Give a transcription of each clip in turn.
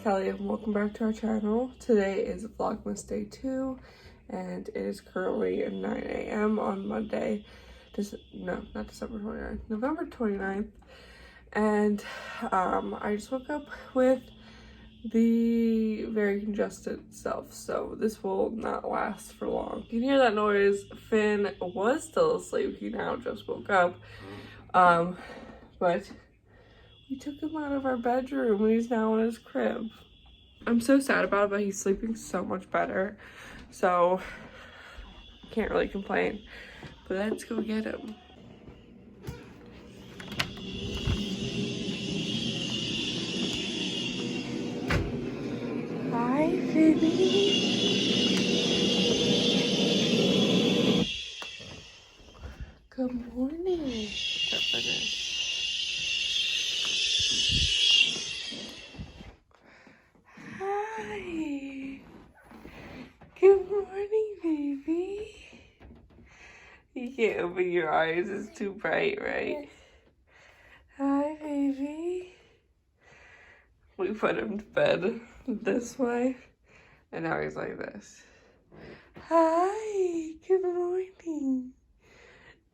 Kelly and welcome back to our channel. Today is Vlogmas day 2 and it is currently 9 a.m. on Monday. Not December 29th, November 29th. And I just woke up with the very congested self, so this will not last for long. You can hear that noise. Finn was still asleep. He now just woke up. But we took him out of our bedroom and he's now in his crib. I'm so sad about it, but he's sleeping so much better. So, can't really complain. But let's go get him. Hi, baby. Good morning. Hi. Good morning, baby. You can't open your eyes, it's too bright, right? Hi, baby. We put him to bed this way, and now he's like this. Hi, good morning.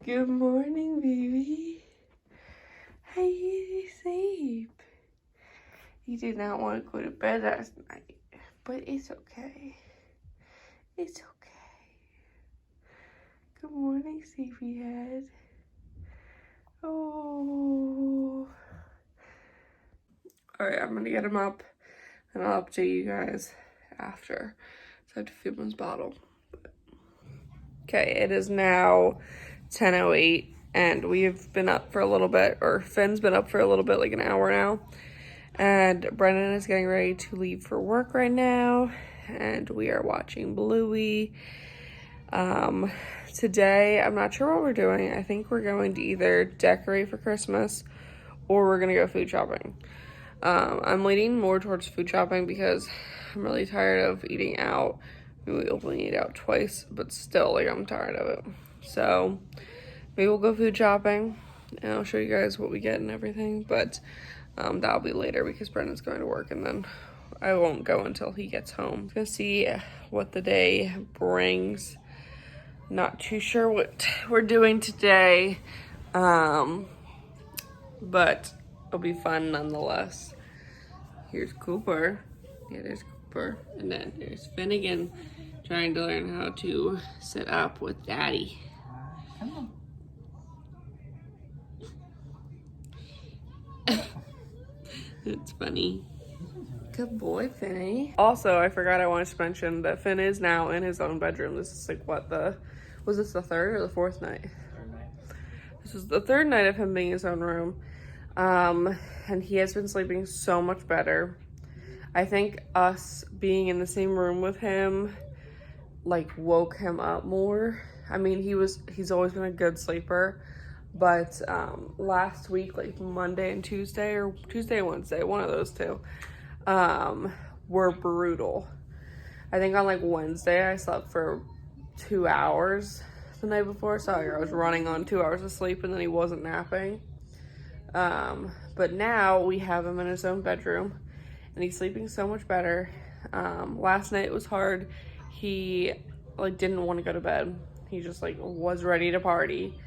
Good morning, baby. How you sleep? He did not want to go to bed last night, but it's okay. It's okay. Good morning, sleepyhead. Oh. Alright, I'm gonna get him up and I'll update you guys after. So I have to fill his bottle. Okay, it is now 10:08 and we've been up for a little bit, or Finn's been up for a little bit, like an hour now. And Brendon is getting ready to leave for work right now. And we are watching Bluey. Today, I'm not sure what we're doing. I think we're going to either decorate for Christmas or we're gonna go food shopping. I'm leaning more towards food shopping because I'm really tired of eating out. We only eat out twice, but still, like, I'm tired of it. So maybe we'll go food shopping and I'll show you guys what we get and everything. But that'll be later because Brendon's going to work and then I won't go until he gets home. Gonna see what the day brings. Not too sure what we're doing today, but it'll be fun nonetheless. Here's Cooper. Yeah, there's Cooper. And then there's Finnegan trying to learn how to sit up with Daddy. Come on. It's funny. Good boy, Finny. Also, I forgot I wanted to mention that Finn is now in his own bedroom. This is like was this the third or the fourth night? Third night. This is the third night of him being in his own room. And he has been sleeping so much better. I think us being in the same room with him, like, woke him up more. I mean, he's always been a good sleeper. But last week, like Monday and Tuesday, or Tuesday and Wednesday, one of those two, were brutal. I think on like Wednesday I slept for 2 hours the night before. Sorry, I was running on 2 hours of sleep and then he wasn't napping. But now we have him in his own bedroom and he's sleeping so much better. Last night was hard. He like didn't want to go to bed. He just like was ready to party.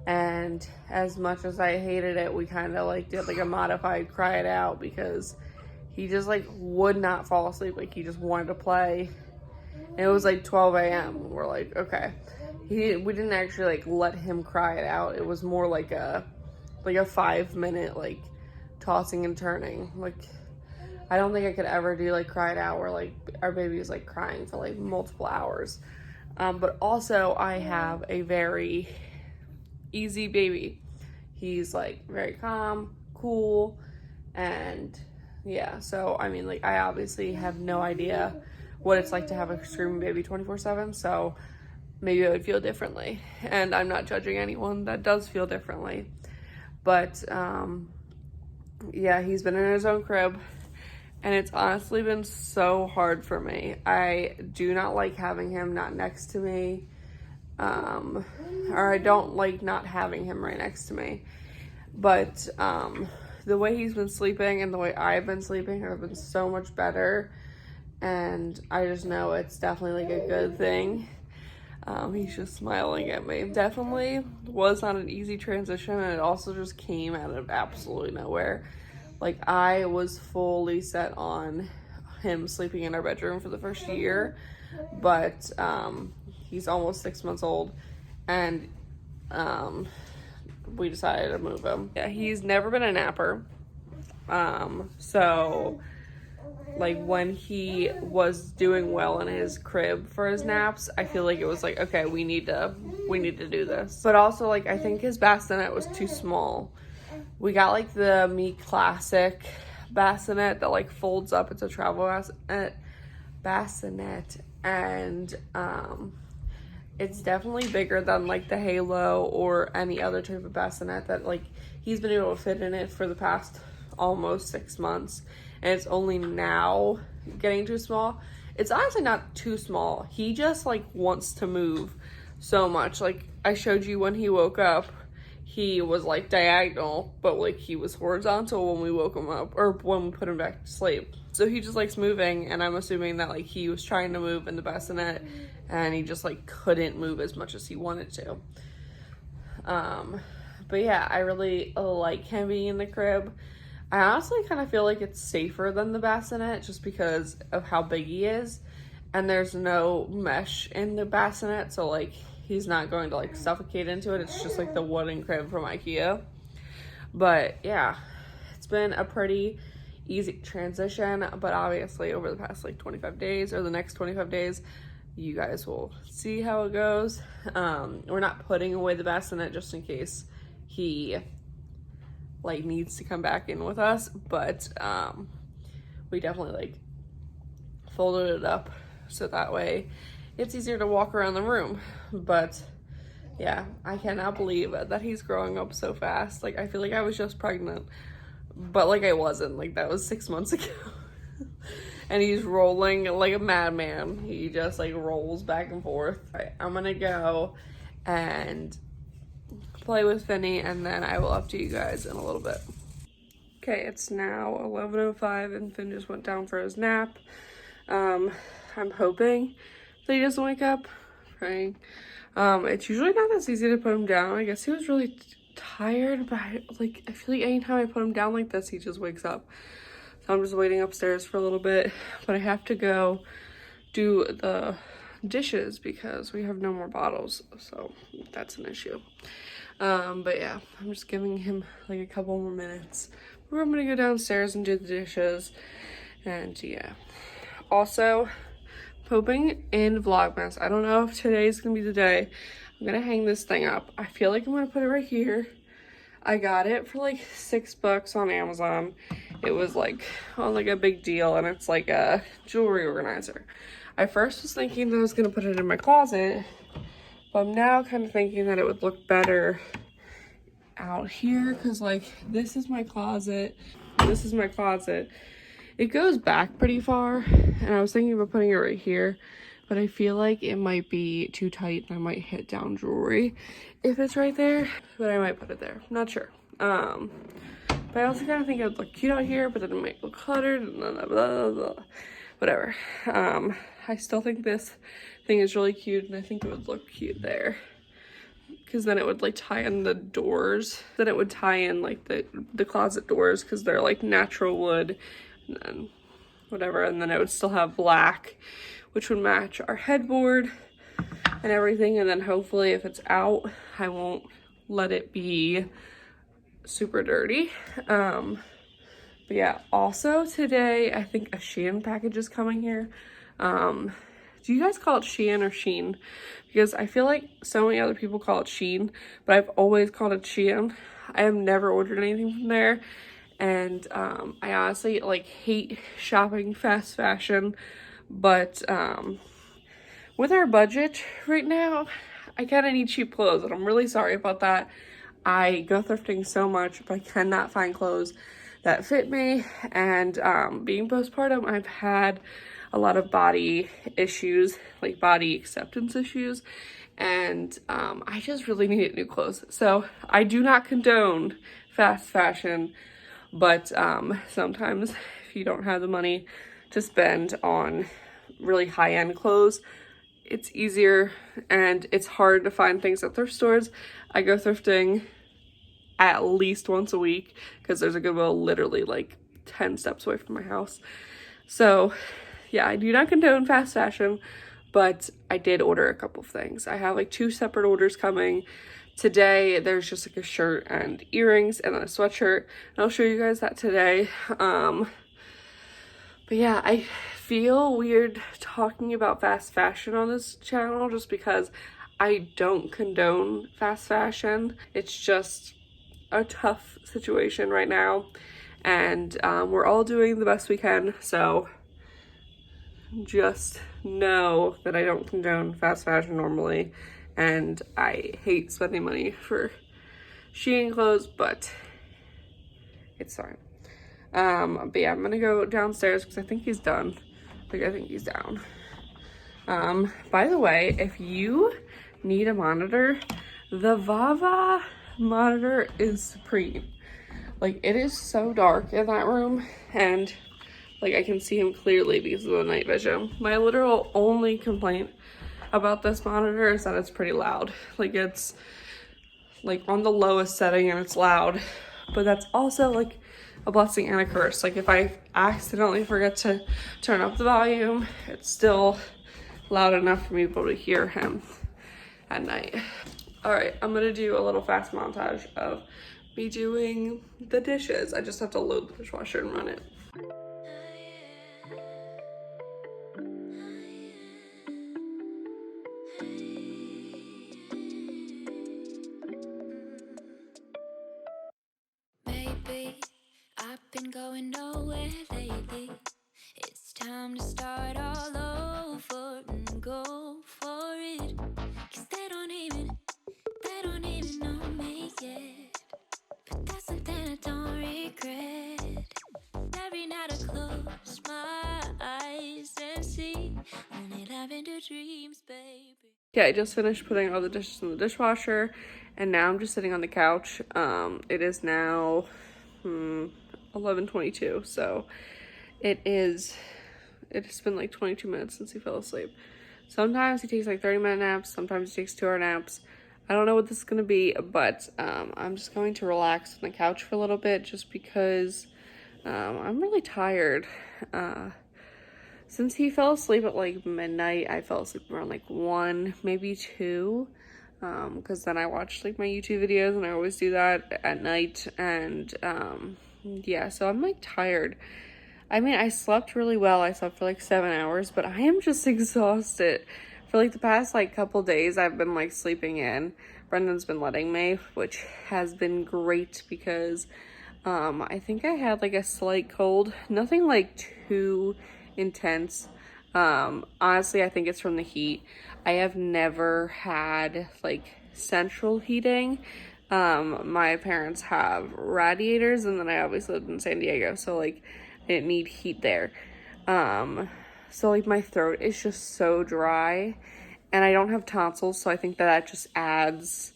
And as much as I hated it, we kind of like did like a modified cry it out because he just like would not fall asleep. Like he just wanted to play. And it was like 12 a.m. We're like, okay. We didn't actually like let him cry it out. It was more like a 5-minute like tossing and turning. Like I don't think I could ever do like cry it out where like our baby is like crying for like multiple hours. But also I have a very easy baby. He's like very calm, cool, and yeah, so I mean, like, I obviously have no idea what it's like to have a screaming baby 24/7, so maybe I would feel differently. And I'm not judging anyone that does feel differently. But yeah, he's been in his own crib and it's honestly been so hard for me. I do not like having him not next to me. Or I don't like not having him right next to me. But the way he's been sleeping and the way I've been sleeping have been so much better. And I just know it's definitely like a good thing. He's just smiling at me. Definitely was not an easy transition, and it also just came out of absolutely nowhere. Like, I was fully set on him sleeping in our bedroom for the first year, but he's almost 6 months old, and we decided to move him. Yeah, he's never been a napper. So like when he was doing well in his crib for his naps, I feel like it was like, okay, we need to do this. But also, like, I think his bassinet was too small. We got like the Me Classic bassinet that like folds up. It's a travel bassinet, and it's definitely bigger than like the Halo or any other type of bassinet that like he's been able to fit in it for the past almost 6 months. And it's only now getting too small. It's honestly not too small. He just like wants to move so much. Like, I showed you when he woke up, he was like diagonal, but like he was horizontal when we woke him up, or when we put him back to sleep. So he just likes moving, and I'm assuming that like he was trying to move in the bassinet and he just like couldn't move as much as he wanted to. But yeah, I really like him being in the crib. I honestly kind of feel like it's safer than the bassinet just because of how big he is, and there's no mesh in the bassinet, so like he's not going to like suffocate into it. It's just like the wooden crib from IKEA. But yeah, it's been a pretty easy transition, but obviously over the past like 25 days or the next 25 days, you guys will see how it goes. We're not putting away the bassinet just in case he like needs to come back in with us, but we definitely like folded it up so that way it's easier to walk around the room. But yeah, I cannot believe that he's growing up so fast. Like, I feel like I was just pregnant, but like I wasn't. Like, that was 6 months ago. And he's rolling like a madman. He just like rolls back and forth. All right, I'm gonna go and play with Finny, and then I will update you guys in a little bit. Okay, it's now 11:05 and Finn just went down for his nap. I'm hoping that he doesn't wake up. Praying. It's usually not as easy to put him down. I guess he was really tired, but I feel like anytime I put him down like this, he just wakes up. So I'm just waiting upstairs for a little bit, but I have to go do the dishes because we have no more bottles, so that's an issue. But yeah, I'm just giving him like a couple more minutes. I'm gonna go downstairs and do the dishes, and yeah. Also, hoping in Vlogmas. I don't know if today's gonna be the day. I'm gonna hang this thing up. I feel like I'm gonna put it right here. I got it for like $6 on Amazon. It was like on like a big deal, and it's like a jewelry organizer. I first was thinking that I was gonna put it in my closet, but I'm now kind of thinking that it would look better out here, because like this is my closet, this is my closet. It goes back pretty far, and I was thinking about putting it right here, but I feel like it might be too tight and I might hit down jewelry if it's right there, but I might put it there. I'm not sure. But I also kind of think it would look cute out here, but then it might look cluttered and blah, blah, blah. Whatever. I still think this thing is really cute, and I think it would look cute there, because then it would like tie in the doors. Then it would tie in like the closet doors, because they're like natural wood, and then whatever, and then it would still have black, which would match our headboard and everything. And then hopefully if it's out, I won't let it be super dirty. But yeah, also today I think a Shein package is coming here. Do you guys call it Shein or Shein? Because I feel like so many other people call it Shein, but I've always called it Shein. I have never ordered anything from there, and I honestly like hate shopping fast fashion, but with our budget right now, I kind of need cheap clothes, and I'm really sorry about that. I go thrifting so much, but I cannot find clothes that fit me, and being postpartum, I've had a lot of body issues, like body acceptance issues, and I just really needed new clothes. So I do not condone fast fashion, but sometimes if you don't have the money to spend on really high-end clothes, it's easier and it's hard to find things at thrift stores. I go thrifting at least once a week because there's a Goodwill literally like 10 steps away from my house. So yeah, I do not condone fast fashion, but I did order a couple of things. I have like 2 separate orders coming. Today there's just like a shirt and earrings and then a sweatshirt, and I'll show you guys that today. But yeah, I feel weird talking about fast fashion on this channel just because I don't condone fast fashion. It's just a tough situation right now, and we're all doing the best we can, so just know that I don't condone fast fashion normally, and I hate spending money for Shein clothes, but it's fine. But yeah, I'm gonna go downstairs because I think he's done. Like, I think he's down. By the way, if you need a monitor, the Vava monitor is supreme. Like, it is so dark in that room, and like I can see him clearly because of the night vision. My literal only complaint about this monitor is that it's pretty loud. Like, it's like on the lowest setting and it's loud, but that's also like a blessing and a curse. Like, if I accidentally forget to turn up the volume, it's still loud enough for me to be able to hear him at night. All right, I'm gonna do a little fast montage of me doing the dishes. I just have to load the dishwasher and run it. Maybe I've been going nowhere lately. It's time to start all over and go for it. 'Cause they don't even know me yet. But that's something I don't regret. Every night I close my eyes and see only lavender dreams, baby. Yeah, I just finished putting all the dishes in the dishwasher, and now I'm just sitting on the couch. It is now 11:22, so it's been like 22 minutes since he fell asleep. Sometimes he takes like 30-minute naps, sometimes he takes 2-hour naps. I don't know what this is gonna be, but I'm just going to relax on the couch for a little bit just because I'm really tired. Since he fell asleep at like midnight, I fell asleep around like 1, maybe 2, because then I watched like my YouTube videos, and I always do that at night, and yeah, so I'm like tired. I mean, I slept really well. I slept for like 7 hours, but I am just exhausted. For like the past like couple days, I've been like sleeping in. Brendon's been letting me, which has been great because I think I had like a slight cold. Nothing like too intense. Honestly, I think it's from the heat. I have never had like central heating. My parents have radiators, and then I always lived in San Diego, so like I didn't need heat there. So like my throat is just so dry, and I don't have tonsils, so I think that just adds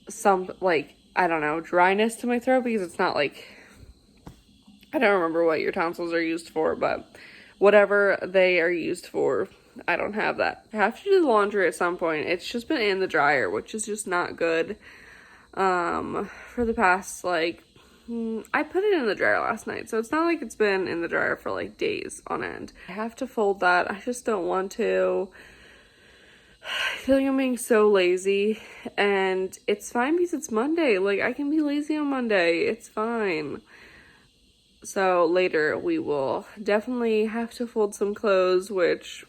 some, like, I don't know, dryness to my throat, because it's not like, I don't remember what your tonsils are used for, but whatever they are used for, I don't have that. I have to do the laundry at some point. It's just been in the dryer, which is just not good. For the past, like, I put it in the dryer last night, so it's not like it's been in the dryer for like days on end. I have to fold that. I just don't want to. I feel like I'm being so lazy, and it's fine because it's Monday. Like, I can be lazy on Monday. It's fine. So later we will definitely have to fold some clothes, which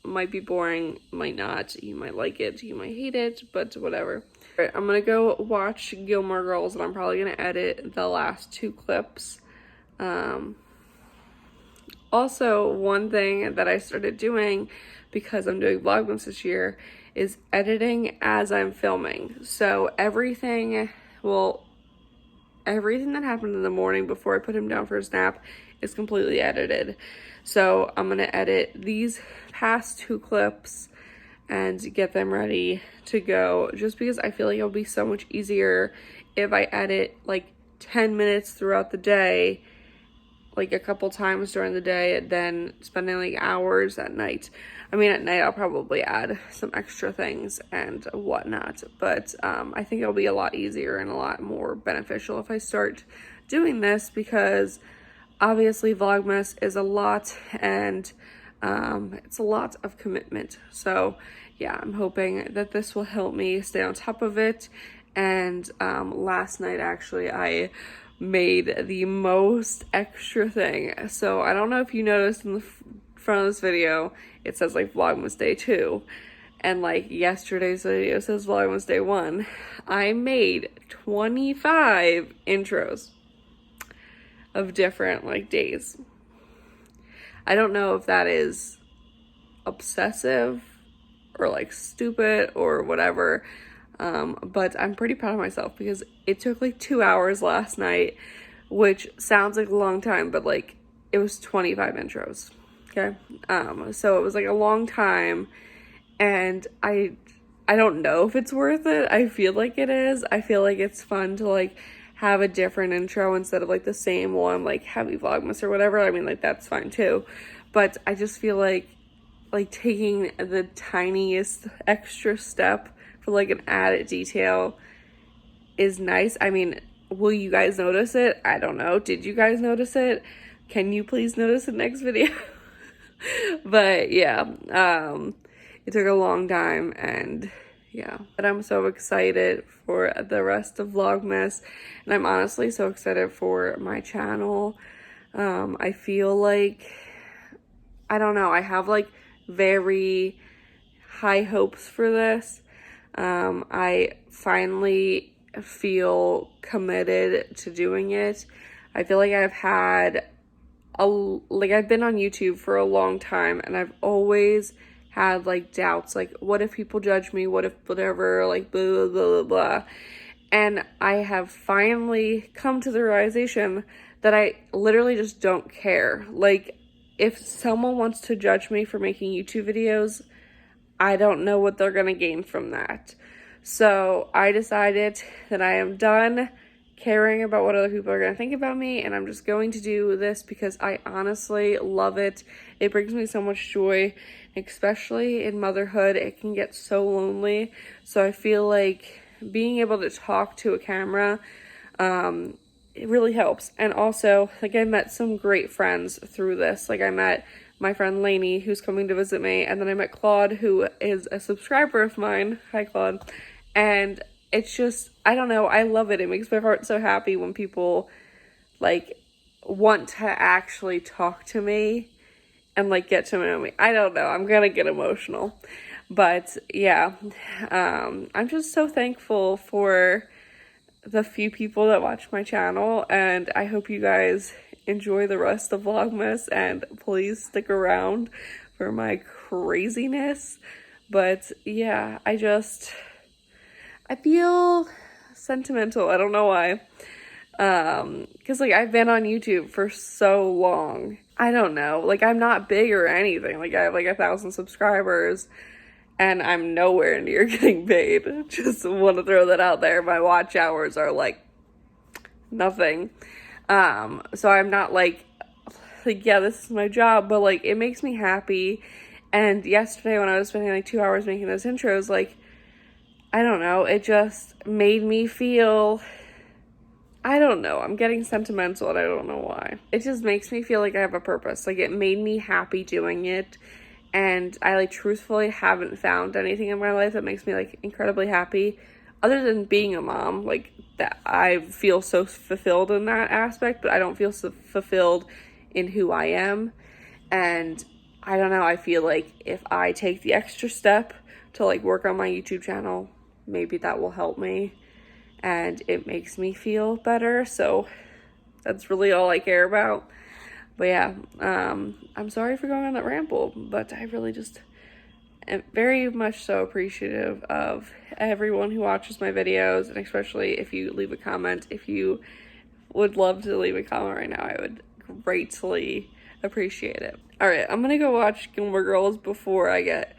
might be boring, might not. You might like it, you might hate it, but whatever. All right, I'm gonna go watch Gilmore Girls, and I'm probably gonna edit the last 2 clips. Also, one thing that I started doing, because I'm doing Vlogmas this year, is editing as I'm filming. So everything that happened in the morning before I put him down for his nap is completely edited. So I'm gonna edit these past 2 clips and get them ready to go, just because I feel like it'll be so much easier if I edit like 10 minutes throughout the day, like a couple times during the day, than spending like hours at night. I mean, at night I'll probably add some extra things and whatnot, but I think it'll be a lot easier and a lot more beneficial if I start doing this, because obviously Vlogmas is a lot, and it's a lot of commitment. So yeah, I'm hoping that this will help me stay on top of it. And last night actually I made the most extra thing. So I don't know if you noticed in the front of this video, it says like Vlogmas Day 2. And like yesterday's video says Vlogmas Day 1. I made 25 intros of different like days. I don't know if that is obsessive or like stupid or whatever. But I'm pretty proud of myself because it took like 2 hours last night, which sounds like a long time, but like it was 25 intros. Okay. So it was like a long time, and I don't know if it's worth it. I feel like it is. I feel like it's fun to like have a different intro instead of like the same one, like Happy Vlogmas or whatever. I mean, like that's fine too. But I just feel like taking the tiniest extra step for like an added detail is nice. I mean, will you guys notice it? I don't know. Did you guys notice it? Can you please notice the next video? But yeah, it took a long time, and yeah, but I'm so excited for the rest of Vlogmas, and I'm honestly so excited for my channel. I feel like, I don't know, I have like very high hopes for this. I finally feel committed to doing it. I feel like I've been on YouTube for a long time, and I've always had like doubts, like what if people judge me, what if whatever, like blah blah blah blah. And I have finally come to the realization that I literally just don't care. Like, if someone wants to judge me for making YouTube videos, I don't know what they're gonna gain from that. So I decided that I am done caring about what other people are gonna think about me, and I'm just going to do this because I honestly love it. It brings me so much joy, especially in motherhood. It can get so lonely. So I feel like being able to talk to a camera, it really helps. And also, like, I met some great friends through this. Like, I met my friend Lainey, who's coming to visit me, and then I met Claude, who is a subscriber of mine. Hi, Claude. And it's just, I don't know, I love it. It makes my heart so happy when people, like, want to actually talk to me and, like, get to know me. I don't know, I'm gonna get emotional. But, yeah, I'm just so thankful for the few people that watch my channel, and I hope you guys enjoy the rest of Vlogmas, and please stick around for my craziness. But yeah, I feel sentimental. I don't know why. Because like I've been on YouTube for so long. I don't know. Like, I'm not big or anything. Like, I have like 1,000 subscribers, and I'm nowhere near getting paid. Just want to throw that out there. My watch hours are like nothing. So I'm not like, yeah, this is my job, but like, it makes me happy. And yesterday when I was spending like 2 hours making those intros, like, I don't know, it just made me feel, I don't know, I'm getting sentimental and I don't know why. It just makes me feel like I have a purpose. Like, it made me happy doing it. And I like truthfully haven't found anything in my life that makes me like incredibly happy other than being a mom. Like, that I feel so fulfilled in that aspect, but I don't feel so fulfilled in who I am. And I don't know, I feel like if I take the extra step to like work on my YouTube channel, maybe that will help me and it makes me feel better. So that's really all I care about. But yeah, I'm sorry for going on that ramble, but I really just am very much so appreciative of everyone who watches my videos, and especially if you leave a comment. If you would love to leave a comment right now, I would greatly appreciate it. Alright, I'm gonna go watch Gilmore Girls before I get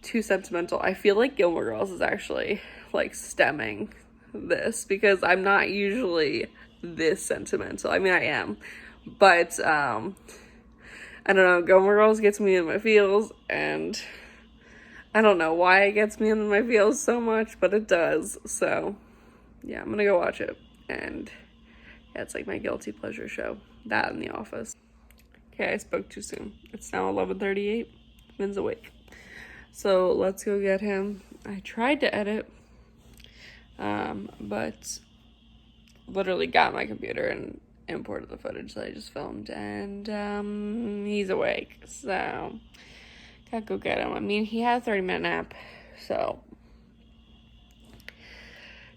too sentimental. I feel like Gilmore Girls is actually like stemming this because I'm not usually this sentimental. I mean, I am, but I don't know. Gilmore Girls gets me in my feels, and I don't know why it gets me in my feels so much, but it does. So yeah, I'm gonna go watch it, and yeah, it's like my guilty pleasure show. That and The Office. Okay, I spoke too soon. It's now 11:38. Vin's awake. So let's go get him. I tried to edit, but literally got my computer and imported the footage that I just filmed, and he's awake. So gotta go get him. I mean, he had a 30-minute nap, so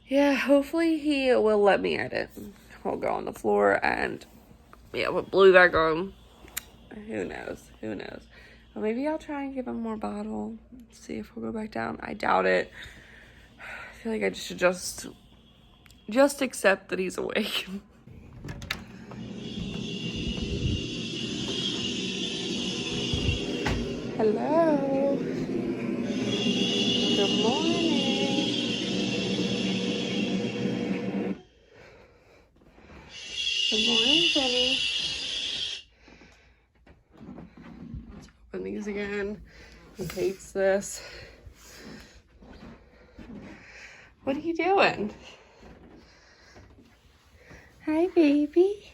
yeah, hopefully he will let me edit. We'll go on the floor and yeah, put blue back on. Who knows? Who knows? Well, maybe I'll try and give him more bottle. See if we'll go back down. I doubt it. I feel like I should just accept that he's awake. Hello. Good morning. Good morning, Jenny. Let's open these again. He hates this. What are you doing? Hi, baby.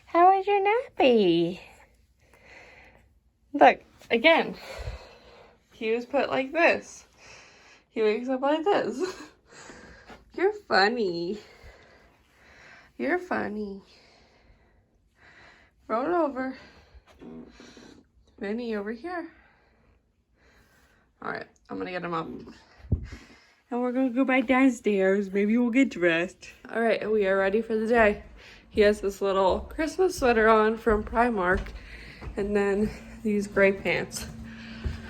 How was your nappy? Look, again. He was put like this. He wakes up like this. You're funny. You're funny. Roll over. Vinny, over here. Alright, I'm gonna get him up. And we're gonna go back downstairs. Maybe we'll get dressed. Alright, we are ready for the day. He has this little Christmas sweater on from Primark. And then these gray pants.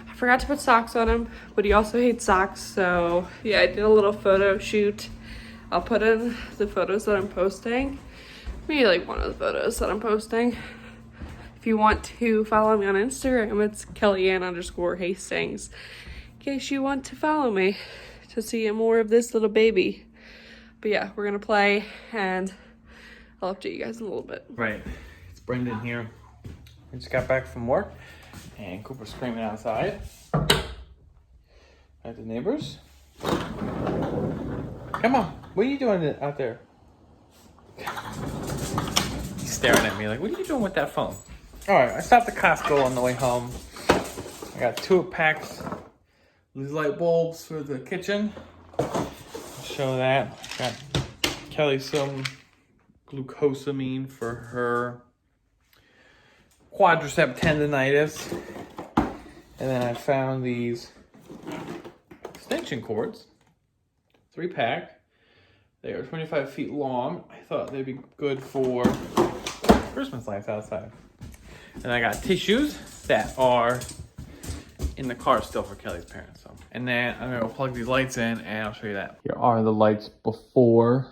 I forgot to put socks on him, but he also hates socks. So yeah, I did a little photo shoot. I'll put in the photos that I'm posting. Maybe like one of the photos that I'm posting. If you want to follow me on Instagram, it's Kellyann_Hastings. In case you want to follow me to see more of this little baby. But yeah, we're gonna play and I'll update you guys in a little bit. Right, it's Brendon here. I just got back from work and Cooper's screaming outside at the neighbors. Come on, what are you doing out there? He's staring at me like, what are you doing with that phone? All right, I stopped at Costco on the way home. I got 2 packs of these light bulbs for the kitchen. I'll show that. Got Kelly some glucosamine for her quadricep tendonitis. And then I found these extension cords, 3-pack. They are 25 feet long. I thought they'd be good for Christmas lights outside. And I got tissues that are in the car still for Kelly's parents. So, and then I'm gonna plug these lights in and I'll show you that. Here are the lights before.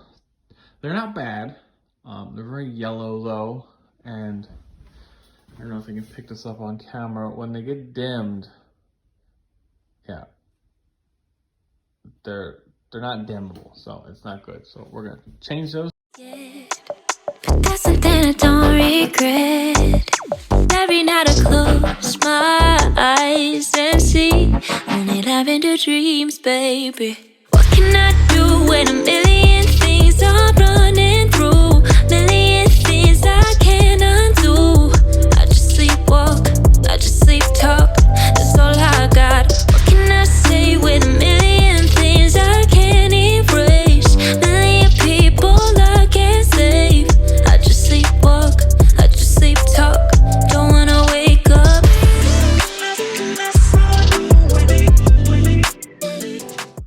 They're not bad. They're very yellow though, and I don't know if you can pick this up on camera. When they get dimmed, yeah, they're not dimmable, so it's not good. So we're gonna change those. Yeah, but that's something I don't regret. Every night I close my eyes and see only love into dreams, baby. What can I do when a million things are running through? Million things I can't undo. I just sleepwalk, I just sleep talk. That's all I got. What can I say with a million things I can't erase? Million people I can't save. I just sleepwalk, I just sleep talk. Don't wanna wake up.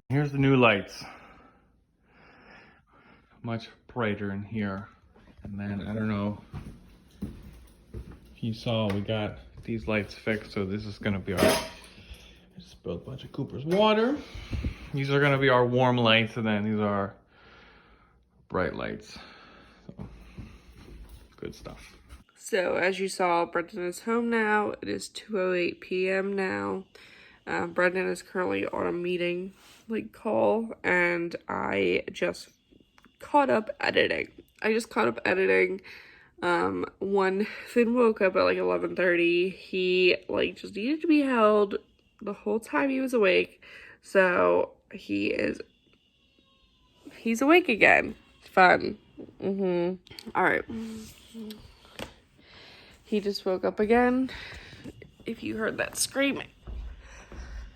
Here's the new lights. Much brighter in here. And then I don't know if you saw, we got these lights fixed, so this is gonna be our, I just spilled a bunch of Cooper's water. These are gonna be our warm lights, and then these are bright lights. So, good stuff. So as you saw, Brendon is home now. It is 2:08 p.m. now. Brendon is currently on a meeting like call, and I just caught up editing. When Finn woke up at like 11:30, he like just needed to be held the whole time he was awake. So he's awake again. Fun. All right. He just woke up again. If you heard that screaming,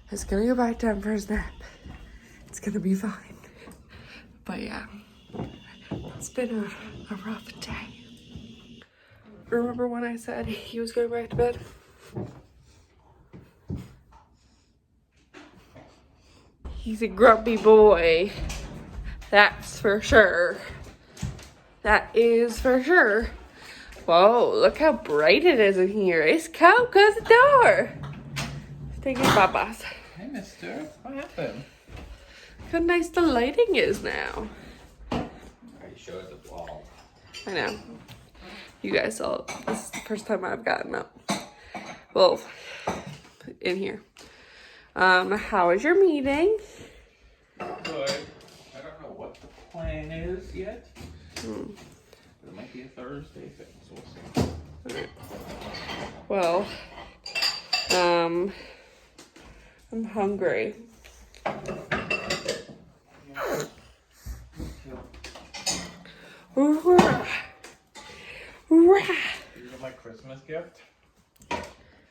he's gonna go back down for his nap. It's gonna be fine. But yeah, it's been a rough day. Remember when I said he was going back to bed? He's a grumpy boy. That's for sure. That is for sure. Whoa, look how bright it is in here. It's cold because the door. Take your babas. Hey, mister. What happened? Look how nice the lighting is now. I showed the vlog. I know. You guys saw it. This is the first time I've gotten up. Well, in here. How was your meeting? Good. I don't know what the plan is yet. It might be a Thursday thing, so we'll see. Alright. Well, I'm hungry. These are my Christmas gift.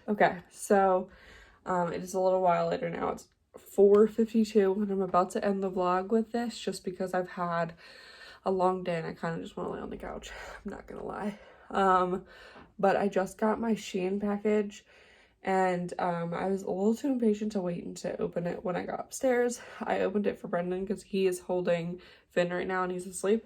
Okay, so it is a little while later now. It's 4:52 and I'm about to end the vlog with this just because I've had a long day and I kind of just want to lay on the couch. I'm not gonna lie. But I just got my Shein package and I was a little too impatient to wait and to open it when I got upstairs. I opened it for Brendon because he is holding Finn right now and he's asleep.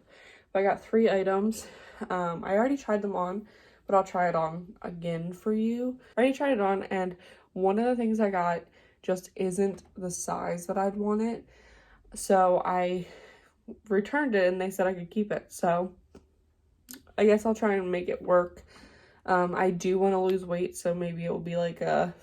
But I got 3 items. I already tried them on, but I'll try it on again for you. I already tried it on, and one of the things I got just isn't the size that I'd want it. So I returned it and they said I could keep it. So I guess I'll try and make it work. I do want to lose weight, so maybe it will be like a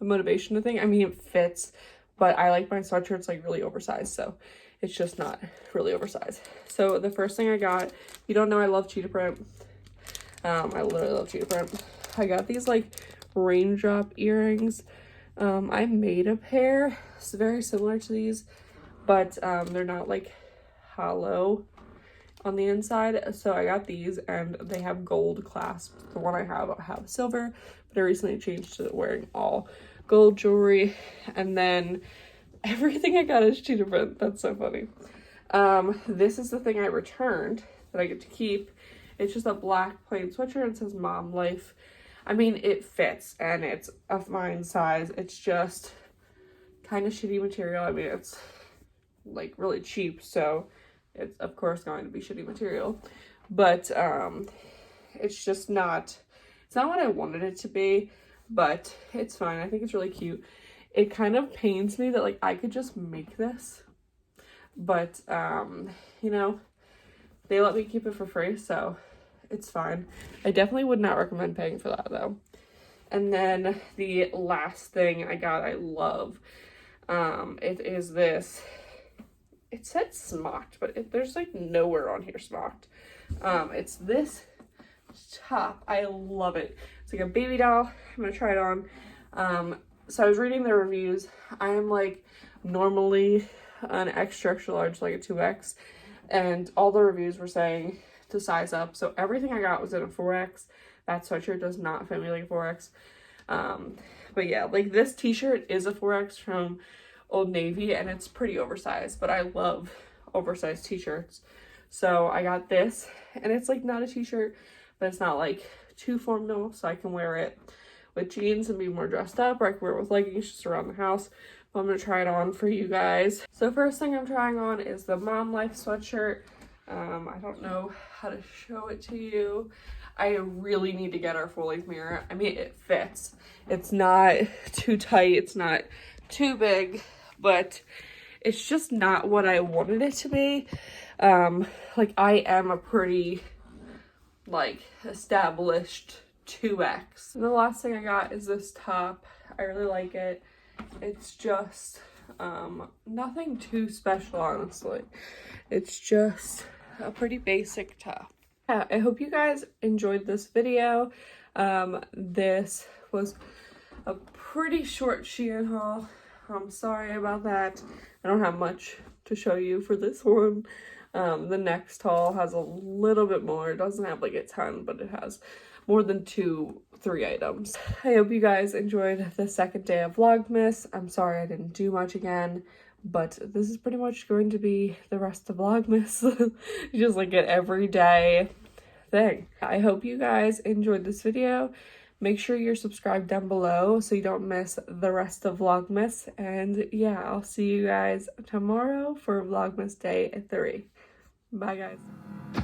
motivation thing. I mean, it fits, but I like my sweatshirts like really oversized, so it's just not really oversized. So the first thing I got, you don't know I love cheetah print. I literally love cheetah print. I got these like raindrop earrings. I made a pair. It's very similar to these, but they're not like hollow on the inside. So I got these and they have gold clasp. The one I have silver, but I recently changed to wearing all gold jewelry. And then everything I got is cheetah print. That's so funny. This is the thing I returned that I get to keep. It's just a black plain sweatshirt. It says Mom Life. I mean, it fits and it's a fine size. It's just kind of shitty material. I mean, it's like really cheap, so it's of course going to be shitty material. But it's just not, it's not what I wanted it to be, but it's fine. I think it's really cute. It kind of pains me that like I could just make this, but you know, they let me keep it for free, so it's fine. I definitely would not recommend paying for that though. And then the last thing I got, I love. It is this. It said smocked, but there's like nowhere on here smocked. It's this top. I love it. It's like a baby doll. I'm gonna try it on. So I was reading the reviews. I am like normally an extra large, like a 2X, and all the reviews were saying to size up. So everything I got was in a 4X. That sweatshirt does not fit me like a 4X. But yeah, like this t-shirt is a 4X from Old Navy and it's pretty oversized, but I love oversized t-shirts. So I got this and it's like not a t-shirt, but it's not like too formal, so I can wear it with jeans and be more dressed up, or I can wear it with leggings just around the house. But I'm gonna try it on for you guys. So first thing I'm trying on is the Mom Life sweatshirt. I don't know how to show it to you. I really need to get our full-length mirror. I mean, it fits. It's not too tight. It's not too big, but it's just not what I wanted it to be. Like I am a pretty like established 2X. And the last thing I got is this top. I really like it. It's just Nothing too special, honestly. It's just a pretty basic top. Yeah, I hope you guys enjoyed this video. This was a pretty short Shein haul. I'm sorry about that. I don't have much to show you for this one. The next haul has a little bit more. It doesn't have like a ton, but it has more than 3 items. I hope you guys enjoyed the second day of Vlogmas. I'm sorry I didn't do much again, but this is pretty much going to be the rest of Vlogmas. You just like an everyday thing. I hope you guys enjoyed this video. Make sure you're subscribed down below so you don't miss the rest of Vlogmas. And yeah, I'll see you guys tomorrow for Vlogmas day 3. Bye guys.